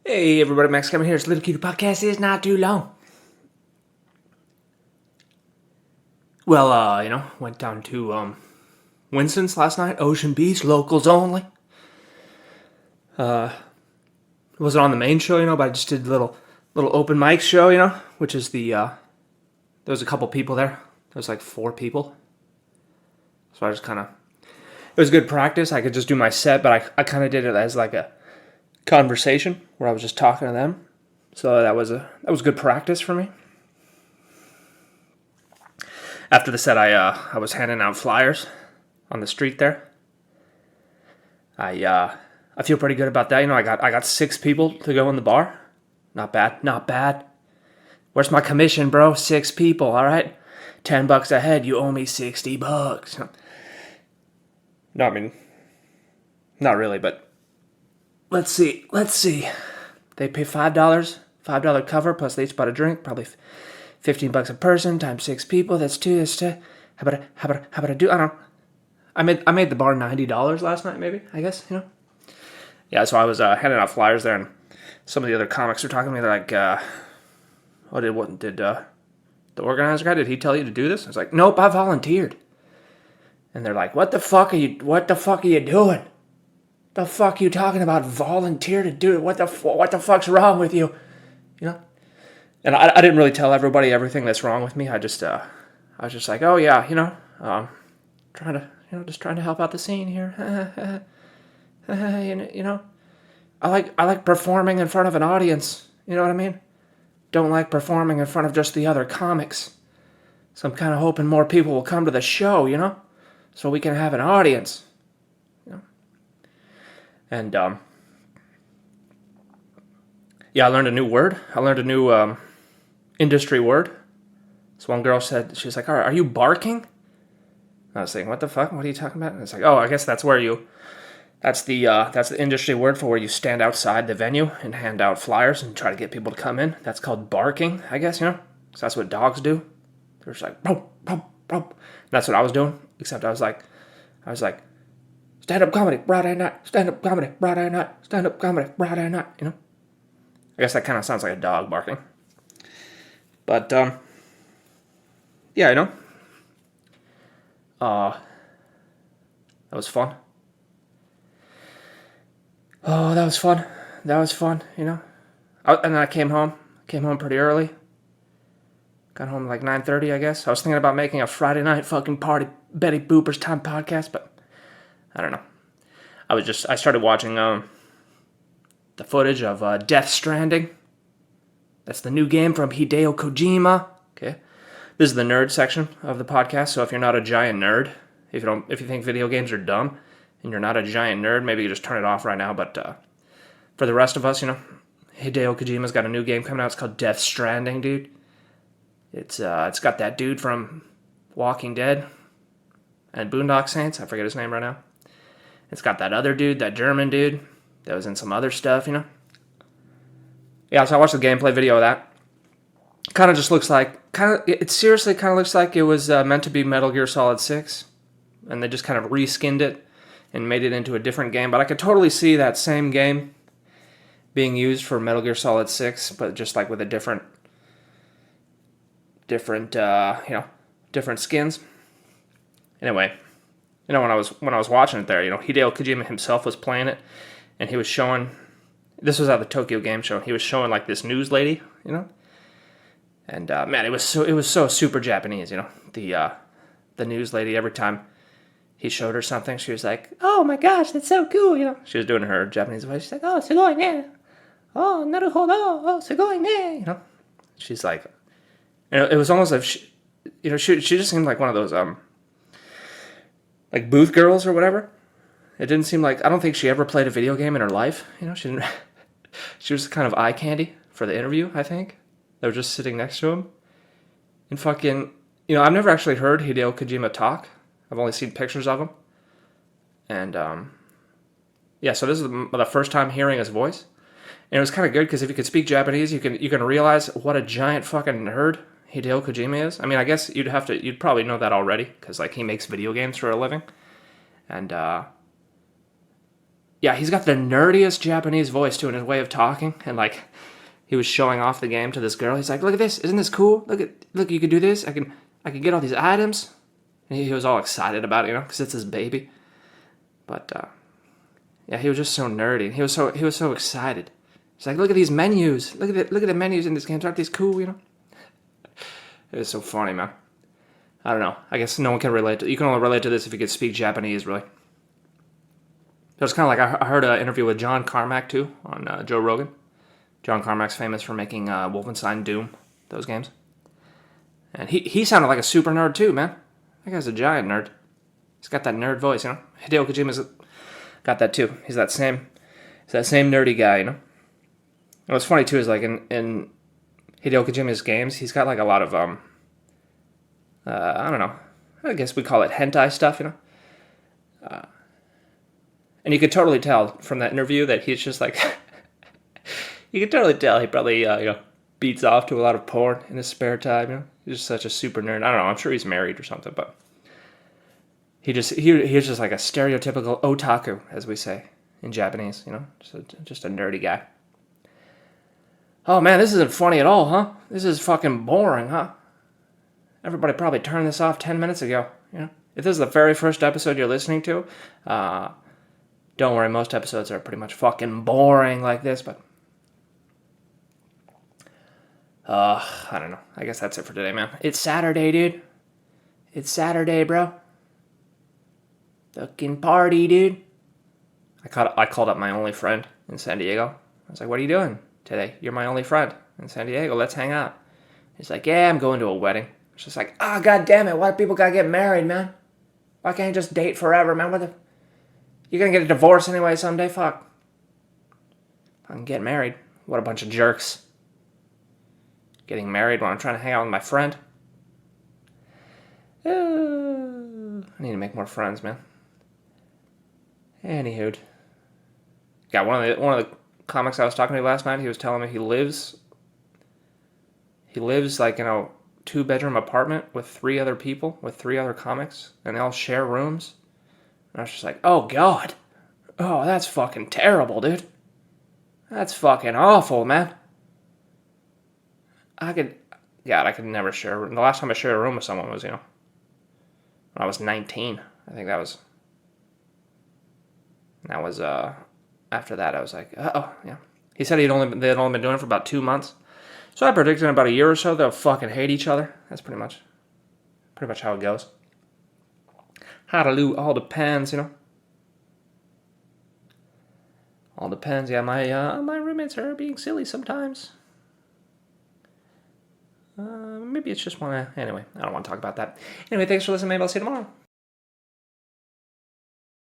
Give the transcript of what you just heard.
Hey everybody, Max coming here. It's Little Cutie Podcast. It's not too long. Well, went down to Winston's last night. Ocean Beach, locals only. It wasn't on the main show, but I just did a little open mic show, which is there was a couple people there. There was like 4 people. So I just kind of, it was good practice. I could just do my set, but I kind of did it as like a conversation where I was just talking to them. So that was good practice for me. After the set, I was handing out flyers on the street there. I feel pretty good about that. I got 6 people to go in the bar. Not bad. Where's my commission, bro? 6 people, all right? $10 a head. You owe me $60. No, I mean, not really, but let's see. They pay $5 cover plus they each bought a drink, probably $15 a person times 6 people. That's 2. How about I do? I don't know. I made the bar $90 last night, maybe. I guess Yeah, so I was handing out flyers there, and some of the other comics were talking to me. They're like, "What did the organizer guy? Did he tell you to do this?" I was like, "Nope, I volunteered." And they're like, "What the fuck are you doing? The fuck are you talking about? Volunteer to do it? What the fuck's wrong with you?" And I didn't really tell everybody everything that's wrong with me. I was just like, "Oh yeah, just trying to help out the scene here." I like performing in front of an audience. You know what I mean? Don't like performing in front of just the other comics. So I'm kind of hoping more people will come to the show, so we can have an audience. And yeah, I learned a new word. I learned a new industry word. So one girl said, she was like, "Are you barking?" I was thinking, what the fuck? What are you talking about? And it's like, oh, I guess that's the industry word for where you stand outside the venue and hand out flyers and try to get people to come in. That's called barking, I guess, So that's what dogs do. They're just like, "Boom, boom, boom." That's what I was doing, except I was like, stand-up comedy, Friday night, stand-up comedy, Friday night, stand-up comedy, Friday night, I guess that kind of sounds like a dog barking. But, yeah, that was fun. Oh, that was fun. And then I came home pretty early. Got home like 9:30, I guess. I was thinking about making a Friday night fucking party Betty Boopers time podcast, but I don't know. I started watching the footage of Death Stranding. That's the new game from Hideo Kojima. Okay. This is the nerd section of the podcast, so if you're not a giant nerd, if you think video games are dumb and you're not a giant nerd, maybe you just turn it off right now, but for the rest of us, Hideo Kojima's got a new game coming out. It's called Death Stranding, dude. It's got that dude from Walking Dead and Boondock Saints. I forget his name right now. It's got that other dude, that German dude that was in some other stuff, Yeah, so I watched the gameplay video of that. It seriously kind of looks like it was meant to be Metal Gear Solid 6. And they just kind of reskinned it and made it into a different game. But I could totally see that same game being used for Metal Gear Solid 6, but just like with a different skins. Anyway, when I was watching it there, Hideo Kojima himself was playing it, and he was showing. This was at the Tokyo Game Show. He was showing like this news lady, and man, it was so super Japanese, the news lady. Every time he showed her something, she was like, "Oh my gosh, that's so cool," She was doing her Japanese voice. She's like, "Oh, sugoi ne. Oh, naruhodo. Oh, sugoi ne." She's like, it was almost like she just seemed like one of those like booth girls or whatever. It didn't seem like, I don't think she ever played a video game in her life. She didn't. She was kind of eye candy for the interview, I think. They were just sitting next to him. And fucking, I've never actually heard Hideo Kojima talk. I've only seen pictures of him. And, yeah, so this is the first time hearing his voice. And it was kind of good because if you could speak Japanese, you can realize what a giant fucking nerd Hideo Kojima is. I mean, I guess you'd probably know that already because, like, he makes video games for a living. And, Yeah, he's got the nerdiest Japanese voice too in his way of talking, and like he was showing off the game to this girl. He's like, "Look at this! Isn't this cool? Look, you can do this. I can get all these items." And he was all excited about it, because it's his baby. But yeah, he was just so nerdy. He was so excited. He's like, "Look at these menus. Look at the menus in this game. Aren't these cool? It was so funny, man. I don't know. I guess no one can relate to. You can only relate to this if you could speak Japanese, really. It was kind of like I heard an interview with John Carmack too on Joe Rogan. John Carmack's famous for making Wolfenstein, Doom, those games. And he sounded like a super nerd too, man. That guy's a giant nerd. He's got that nerd voice, Hideo Kojima's got that too. He's that same nerdy guy, And what's funny too is like in Hideo Kojima's games, he's got like a lot of I don't know. I guess we call it hentai stuff, And you could totally tell from that interview that he's just like, you could totally tell he probably, beats off to a lot of porn in his spare time, He's just such a super nerd. I don't know, I'm sure he's married or something, but he's just like a stereotypical otaku, as we say in Japanese, just a nerdy guy. Oh man, this isn't funny at all, huh? This is fucking boring, huh? Everybody probably turned this off 10 minutes ago, If this is the very first episode you're listening to, don't worry, most episodes are pretty much fucking boring like this, but I don't know. I guess that's it for today, man. It's Saturday, dude. It's Saturday, bro. Fucking party, dude. I called up my only friend in San Diego. I was like, "What are you doing today? You're my only friend in San Diego. Let's hang out." He's like, "Yeah, I'm going to a wedding." It's just like, god damn it, why do people gotta get married, man? Why can't you just date forever, man? You're gonna get a divorce anyway someday? Fuck. I can get married. What a bunch of jerks. Getting married when I'm trying to hang out with my friend. I need to make more friends, man. Anywho. Yeah, one of the comics I was talking to last night, he was telling me he lives like in a 2-bedroom apartment with 3 other people, with 3 other comics, and they all share rooms. And I was just like, oh god. Oh, that's fucking terrible, dude. That's fucking awful, man. I could never share a room. The last time I shared a room with someone was, when I was 19. I think that was after that I was like, yeah. He said they'd only been doing it for about 2 months. So I predicted in about a year or so they'll fucking hate each other. That's pretty much how it goes. All depends, All depends. Yeah, my roommates are being silly sometimes. Maybe it's just anyway, I don't want to talk about that. Anyway, thanks for listening. Maybe I'll see you tomorrow.